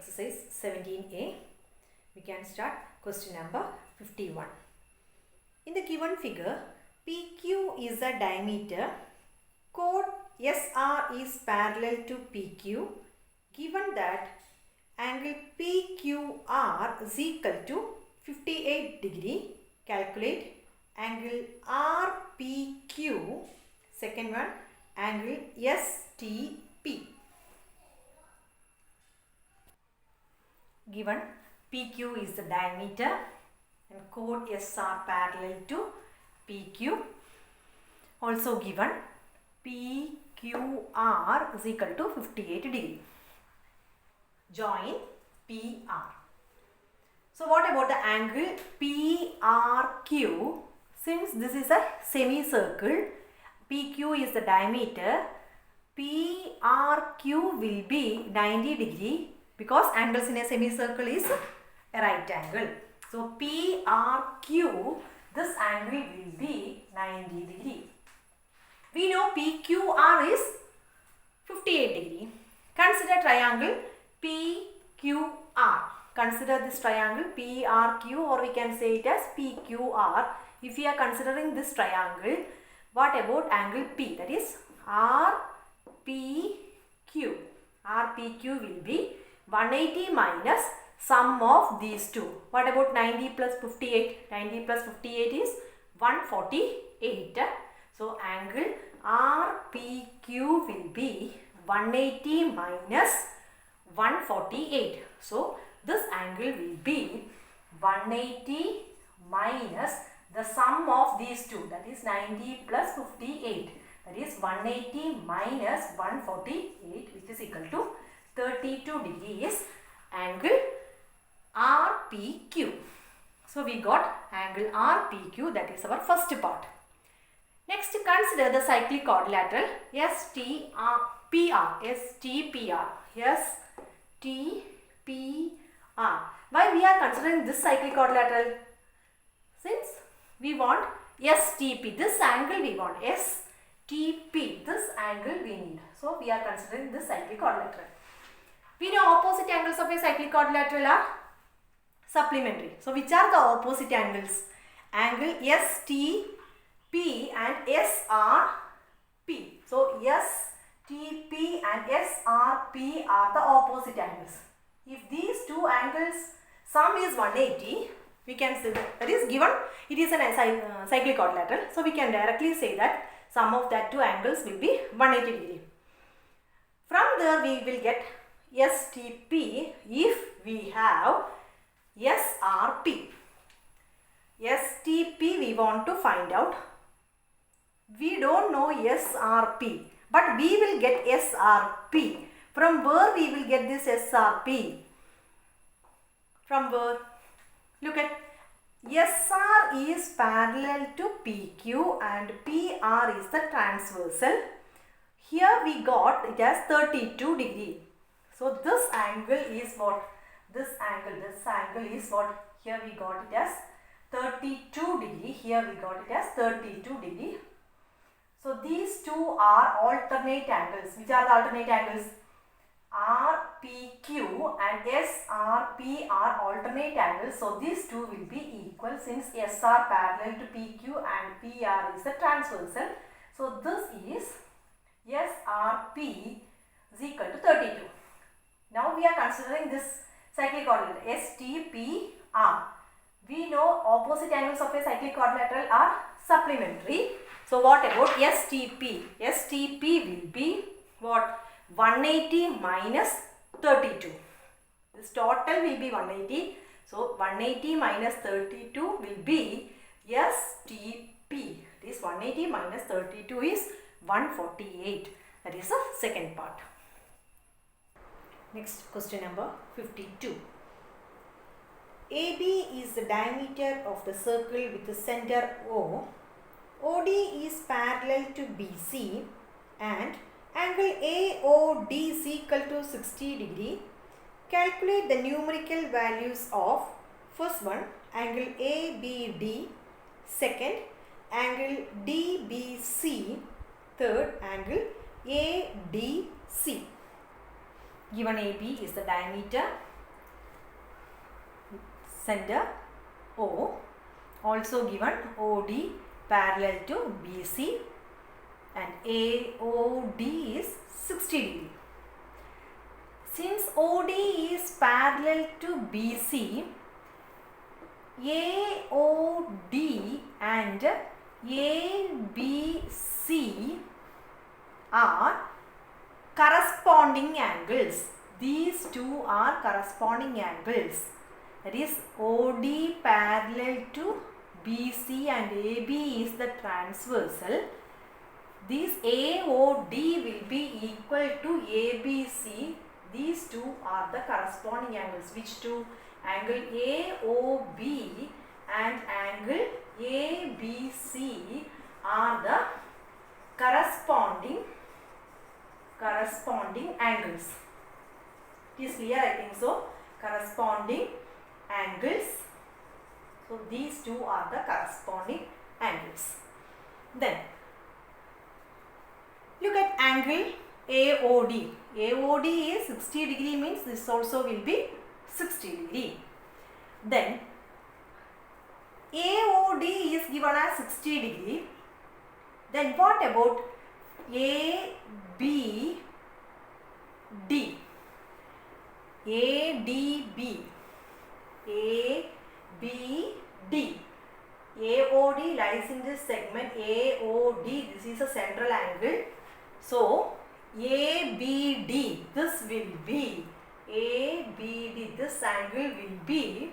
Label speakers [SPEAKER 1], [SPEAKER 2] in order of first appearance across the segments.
[SPEAKER 1] exercise 17a. We can start question number 51. In the given figure, PQ is the diameter, chord SR is parallel to PQ. Given that angle PQR is equal to 58 degree, calculate angle RPQ. Second one, angle STP. Given PQ is the diameter and chord SR parallel to PQ. Also given PQR is equal to 58 degree. Join PR. So what about the angle PRQ? Since this is a semicircle, PQ is the diameter, PRQ will be 90 degree because angles in a semicircle is a right angle. So PRQ, this angle will be 90 degree. We know PQR is 58 degree. Consider triangle PQR. Consider this triangle PRQ, or we can say it as PQR. If we are considering this triangle, what about angle P? That is RPQ. RPQ will be 180 minus sum of these two. What about 90 plus 58? 90 plus 58 is 148. So angle RPQ will be 180 minus 148. So this angle will be 180 minus the sum of these two, that is 90 plus 58. That is 180 minus 148, which is equal to 32 degrees, angle RPQ. So we got angle RPQ, that is our first part. Next, consider the cyclic quadrilateral STPR. Why we are considering this cyclic quadrilateral? Since we want STP, this angle we want, STP, this angle we need. So we are considering this cyclic quadrilateral. We know opposite angles of a cyclic quadrilateral are supplementary. So which are the opposite angles? Angle STP and SRP. So STP and SRP are the opposite angles. If these two angles sum is 180, we can say that is given it is a cyclic quadrilateral. So we can directly say that sum of that two angles will be 180 degree. From there we will get STP if we have SRP. STP we want to find out. We don't know SRP, but we will get SRP. From where we will get this SRP? From where? Look at SR is parallel to PQ and PR is the transversal. Here we got it as 32 degree. So this angle is what? This angle is what? Here we got it as 32 degree. Here we got it as 32 degree. So these two are alternate angles. Which are the alternate angles? RPQ and SRP are alternate angles. So these two will be equal since SR parallel to PQ and PR is the transversal. So this is SRP is equal to 32. Now we are considering this cyclic quadrilateral STPR. We know opposite angles of a cyclic quadrilateral are supplementary. So what about STP? STP will be what? 180 minus 32. This total will be 180. So 180 minus 32 will be STP. This 180 minus 32 is 148. That is the second part. Next, question number 52. AB is the diameter of the circle with the center O. OD is parallel to BC and angle AOD is equal to 60 degree. Calculate the numerical values of first one, angle ABD, second, angle DBC, third, angle ADC. Given AB is the diameter center O, also given OD parallel to BC, and AOD is 60 degree. Since OD is parallel to BC, AOD and ABC are corresponding angles. These two are corresponding angles. That is, OD parallel to BC and AB is the transversal. These AOD will be equal to ABC. These two are the corresponding angles. Which two? Angle AOB and angle ABC are the corresponding angles. It is clear, I think so. Corresponding angles. So these two are the corresponding angles. Then look at angle AOD. AOD is 60 degree, means this also will be 60 degree. Then AOD is given as 60 degree. Then what about ABD? ADB. ABD. AOD lies in this segment. AOD, this is a central angle. So ABD, this will be ABD, this angle will be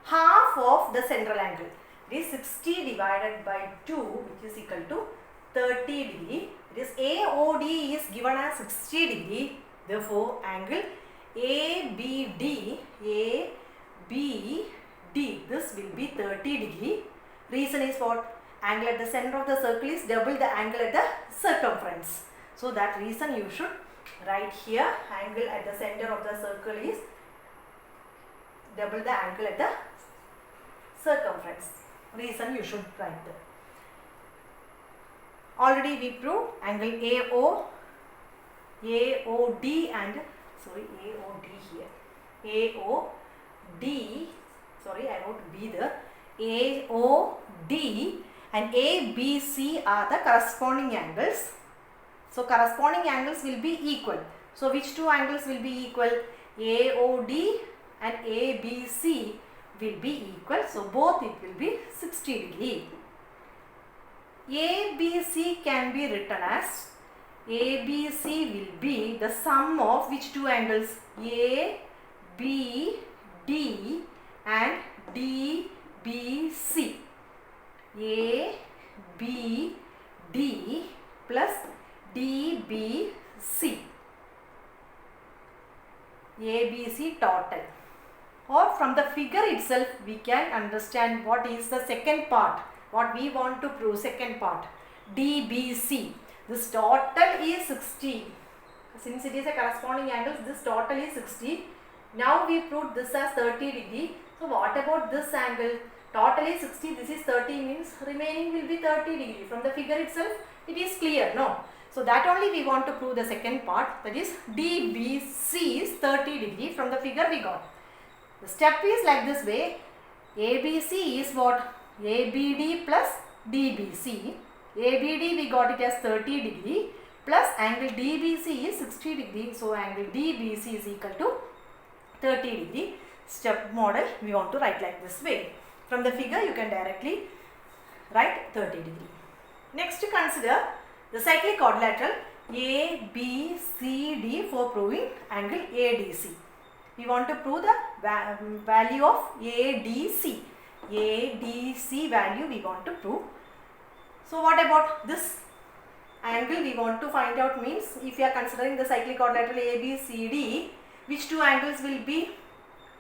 [SPEAKER 1] half of the central angle. It is 60 divided by 2, which is equal to 30 degree. This AOD is given as 60 degree. Therefore, angle ABD, this will be 30 degree. Reason is what? Angle at the center of the circle is double the angle at the circumference. So that reason you should write here, angle at the center of the circle is double the angle at the circumference. Reason you should write that. Already we proved angle AOD and AOD here. AOD, sorry, I wrote B there. AOD and ABC are the corresponding angles. So corresponding angles will be equal. So which two angles will be equal? AOD and ABC will be equal. So both it will be 60 degree. ABC can be written as, ABC will be the sum of which two angles? ABD and DBC. ABD plus DBC. ABC total. Or from the figure itself we can understand what is the second part. What we want to prove, second part. DBC. This total is 60. Since it is a corresponding angle, this total is 60. Now we proved this as 30 degree. So what about this angle? Total is 60, this is 30, means remaining will be 30 degree. From the figure itself it is clear, no? So that only we want to prove the second part, that is DBC is 30 degree. From the figure we got. The step is like this way. ABC is what? ABD plus DBC. ABD we got it as 30 degree plus angle DBC is 60 degree. So angle DBC is equal to 30 degree. Step model we want to write like this way. From the figure you can directly write 30 degree. Next to consider the cyclic quadrilateral ABCD for proving angle ADC. We want to prove the value of ADC. ADC value we want to prove. So what about this angle we want to find out? Means if you are considering the cyclic quadrilateral ABCD, which two angles will be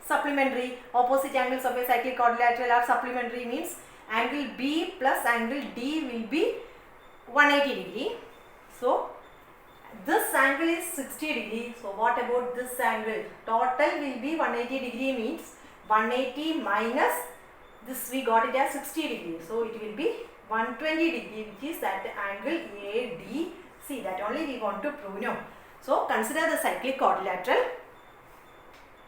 [SPEAKER 1] supplementary? Opposite angles of a cyclic quadrilateral are supplementary, means angle B plus angle D will be 180 degree. So this angle is 60 degree. So what about this angle? Total will be 180 degree, means 180 minus this we got it as 60 degree. So it will be 120 degree, which is that angle ADC. That only we want to prove now. So consider the cyclic quadrilateral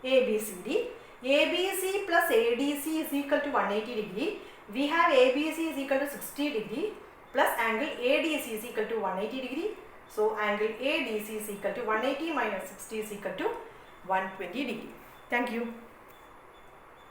[SPEAKER 1] ABCD. ABC plus ADC is equal to 180 degree. We have ABC is equal to 60 degree plus angle ADC is equal to 180 degree. So angle ADC is equal to 180 minus 60 is equal to 120 degree. Thank you.